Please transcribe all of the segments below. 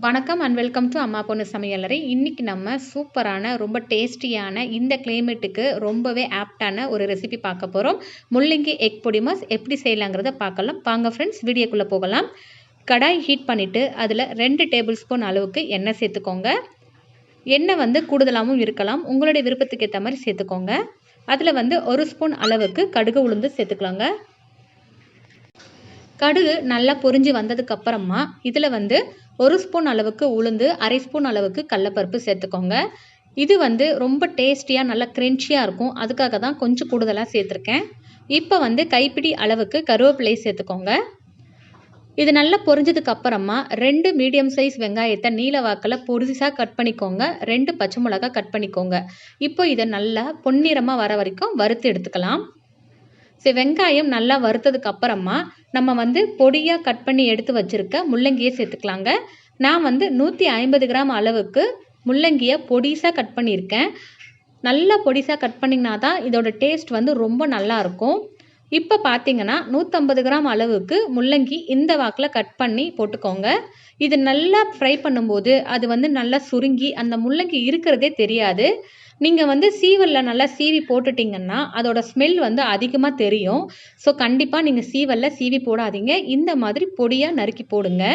வணக்கம் and welcome to அம்மா பொண்ணு சமையலறை. இன்றைக்கி நம்ம சூப்பரான ரொம்ப டேஸ்டியான இந்த கிளைமேட்டுக்கு ரொம்பவே ஆப்டான ஒரு ரெசிபி பார்க்க போகிறோம். முள்ளங்கி எக் பொடிமாஸ் எப்படி செய்யலாங்கிறத பார்க்கலாம். வாங்க ஃப்ரெண்ட்ஸ், வீடியோக்குள்ளே போகலாம். கடாய் ஹீட் பண்ணிவிட்டு அதில் 2 டேபிள் ஸ்பூன் அளவுக்கு எண்ணெய் சேர்த்துக்கோங்க. எண்ணெய் கூடுதலாகவும் இருக்கலாம், உங்களுடைய விருப்பத்துக்கு ஏற்ற மாதிரி சேர்த்துக்கோங்க. அதில் 1 ஸ்பூன் அளவுக்கு கடுகு உளுந்து சேர்த்துக்கலாங்க. கடுகு நல்லா பொரிஞ்சு வந்ததுக்கப்புறமா இதில் 1 ஸ்பூன் அளவுக்கு உளுந்து, 1/2 ஸ்பூன் அளவுக்கு கடலப்பருப்பு சேர்த்துக்கோங்க. இது ரொம்ப டேஸ்டியாக நல்லா க்ரன்ச்சியாக இருக்கும், அதுக்காக தான் கொஞ்சம் கூடுதலாக சேர்த்துருக்கேன். இப்போ கைப்பிடி அளவுக்கு கருவேப்பிலை சேர்த்துக்கோங்க. இது நல்லா பொரிஞ்சதுக்கப்புறமா 2 மீடியம் சைஸ் வெங்காயத்தை நீல வாக்கில் பொடிசாக கட் பண்ணிக்கோங்க. 2 பச்சை மிளகாய் கட் பண்ணிக்கோங்க. இப்போ இதை நல்லா பொன்னிறமாக வர வரைக்கும் வறுத்து எடுத்துக்கலாம். சரி, வெங்காயம் நல்லா வறுத்ததுக்கு அப்புறமா நம்ம பொடியாக கட் பண்ணி எடுத்து வச்சுருக்க முள்ளங்கியை சேர்த்துக்கலாங்க. நான் 150 கிராம் அளவுக்கு முள்ளங்கியை பொடிசாக கட் பண்ணியிருக்கேன். நல்லா பொடிசாக கட் பண்ணிங்கன்னா தான் இதோட டேஸ்ட் ரொம்ப நல்லாயிருக்கும். இப்போ பார்த்தீங்கன்னா 150 கிராம் அளவுக்கு முள்ளங்கி இந்த வாக்கில் கட் பண்ணி போட்டுக்கோங்க. இது நல்லா ஃப்ரை பண்ணும்போது அது நல்லா சுருங்கி அந்த முள்ளங்கி இருக்கிறதே தெரியாது. நீங்கள் சீவலில் நல்லா சீவி போட்டுட்டிங்கன்னா அதோட ஸ்மெல் அதிகமாக தெரியும். ஸோ கண்டிப்பாக நீங்கள் சீவலில் சீவி போடாதீங்க, இந்த மாதிரி பொடியாக நறுக்கி போடுங்க.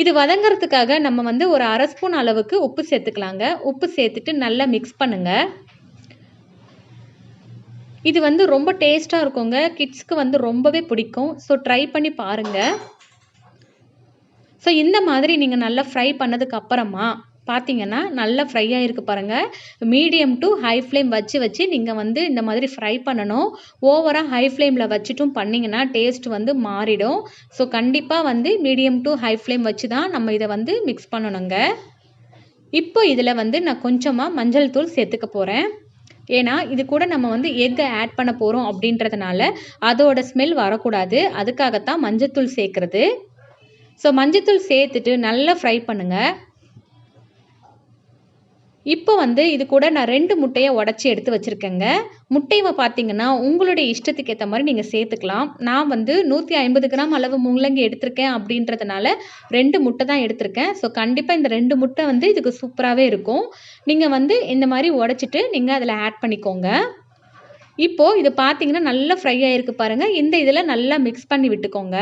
இது வதங்கிறதுக்காக நம்ம ஒரு 1/2 ஸ்பூன் அளவுக்கு உப்பு சேர்த்துக்கலாங்க. உப்பு சேர்த்துட்டு நல்லா மிக்ஸ் பண்ணுங்கள். இது ரொம்ப டேஸ்ட்டாக இருக்குங்க, கிட்ஸ்க்கு ரொம்பவே பிடிக்கும். ஸோ ட்ரை பண்ணி பாருங்கள். ஸோ இந்த மாதிரி நீங்கள் நல்லா ஃப்ரை பண்ணதுக்கு அப்புறமா பார்த்தீங்கன்னா நல்லா ஃப்ரை ஆகிருக்கு பாருங்கள். மீடியம் டு ஹை ஃப்ளேம் வச்சு நீங்கள் இந்த மாதிரி ஃப்ரை பண்ணணும். ஓவராக ஹை ஃப்ளேமில் வச்சுட்டும் பண்ணிங்கன்னா டேஸ்ட் மாறிடும். ஸோ கண்டிப்பாக மீடியம் டு ஹை ஃப்ளேம் வச்சு தான் நம்ம இதை மிக்ஸ் பண்ணணுங்க. இப்போ இதில் நான் கொஞ்சமாக மஞ்சள் தூள் சேர்த்துக்க போகிறேன். ஏன்னா இது கூட நம்ம எக்கை ஆட் பண்ண போகிறோம் அப்படின்றதுனால அதோட ஸ்மெல் வரக்கூடாது, அதுக்காகத்தான் மஞ்சத்தூள் சேர்க்குறது. ஸோ மஞ்சத்தூள் சேர்த்துட்டு நல்லா ஃப்ரை பண்ணுங்கள். இப்போ இது கூட நான் 2 முட்டையை உடச்சி எடுத்து வச்சுருக்கேங்க. முட்டையை பார்த்தீங்கன்னா உங்களுடைய இஷ்டத்துக்கு ஏற்ற மாதிரி நீங்கள் சேர்த்துக்கலாம். நான் 150 கிராம் அளவு முள்ளங்கி எடுத்திருக்கேன் அப்படின்றதுனால 2 முட்டை தான் எடுத்திருக்கேன். ஸோ கண்டிப்பாக இந்த 2 முட்டை இதுக்கு சூப்பராகவே இருக்கும். நீங்கள் இந்த மாதிரி உடச்சிட்டு நீங்கள் அதில் ஆட் பண்ணிக்கோங்க. இப்போது இது பார்த்தீங்கன்னா நல்லா ஃப்ரை ஆகிருக்கு பாருங்கள். இந்த இதில் நல்லா மிக்ஸ் பண்ணி விட்டுக்கோங்க.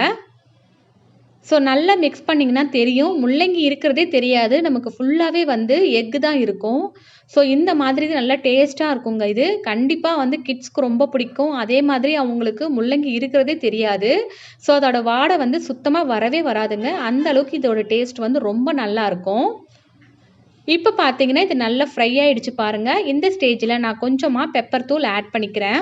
ஸோ நல்லா மிக்ஸ் பண்ணிங்கன்னா தெரியும், முள்ளங்கி இருக்கிறதே தெரியாது, நமக்கு ஃபுல்லாகவே எக்கு தான் இருக்கும். ஸோ இந்த மாதிரி நல்லா டேஸ்ட்டாக இருக்குங்க. இது கண்டிப்பாக கிட்ஸ்க்கு ரொம்ப பிடிக்கும். அதே மாதிரி அவங்களுக்கு முள்ளங்கி இருக்கிறதே தெரியாது. ஸோ அதோட வாடை சுத்தமாக வரவே வராதுங்க. அந்த அளவுக்கு இதோட டேஸ்ட் ரொம்ப நல்லாயிருக்கும். இப்போ பார்த்தீங்கன்னா இது நல்லா ஃப்ரை ஆகிடுச்சு பாருங்கள். இந்த ஸ்டேஜில் நான் கொஞ்சமாக பெப்பர் தூள் ஆட் பண்ணிக்கிறேன்.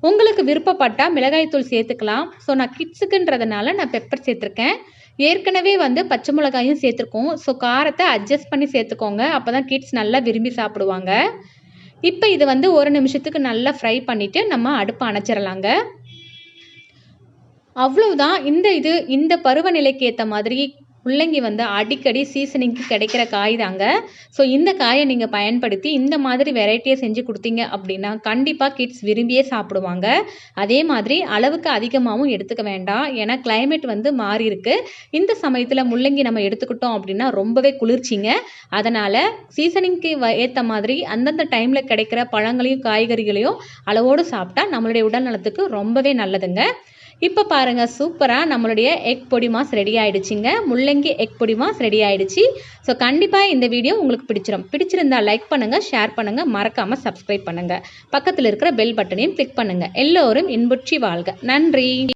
உங்களுக்கு விருப்பப்பட்டால் மிளகாய்த்தூள் சேர்த்துக்கலாம். ஸோ நான் கிட்ஸுக்குன்றதுனால நான் பெப்பர் சேர்த்துருக்கேன். ஏற்கனவே பச்சை மிளகாயும் சேர்த்துருக்கோம். ஸோ காரத்தை அட்ஜஸ்ட் பண்ணி சேர்த்துக்கோங்க, அப்போ தான் கிட்ஸ் நல்லா விரும்பி சாப்பிடுவாங்க. இப்போ இது 1 நிமிஷத்துக்கு நல்லா ஃப்ரை பண்ணிவிட்டு நம்ம அடுப்பை அணைச்சிடலாங்க. அவ்வளவுதான். இந்த பருவநிலைக்கு ஏற்ற மாதிரி முள்ளங்கி அடிக்கடி சீசனிங்க்கு கிடைக்கிற காய் தாங்க. ஸோ இந்த காயை நீங்கள் பயன்படுத்தி இந்த மாதிரி வெரைட்டியை செஞ்சு கொடுத்தீங்க அப்படின்னா கண்டிப்பாக கிட்ஸ் விரும்பியே சாப்பிடுவாங்க. அதே மாதிரி அளவுக்கு அதிகமாகவும் எடுத்துக்க வேண்டாம், ஏன்னா கிளைமேட் மாறி இருக்கு. இந்த சமயத்தில் முள்ளங்கி நம்ம எடுத்துக்கிட்டோம் அப்படின்னா ரொம்பவே குளிர்ச்சிங்க. அதனால் சீசனிங்க்கு ஏற்ற மாதிரி அந்தந்த டைமில் கிடைக்கிற பழங்களையும் காய்கறிகளையும் அளவோடு சாப்பிட்டா நம்மளுடைய உடல் நலத்துக்கு ரொம்பவே நல்லதுங்க. இப்போ பாருங்கள், சூப்பராக நம்மளுடைய எக் பொடிமாஸ் ரெடி ஆகிடுச்சிங்க. முள்ளங்கி எக் பொடிமாஸ் ரெடி ஆகிடுச்சு. ஸோ கண்டிப்பாக இந்த வீடியோ உங்களுக்கு பிடிச்சிருந்தால் லைக் பண்ணுங்கள், ஷேர் பண்ணுங்கள், மறக்காமல் சப்ஸ்கிரைப் பண்ணுங்கள். பக்கத்தில் இருக்கிற பெல் பட்டனையும் கிளிக் பண்ணுங்கள். எல்லோரும் இன்புற்றி வாழ்க. நன்றி.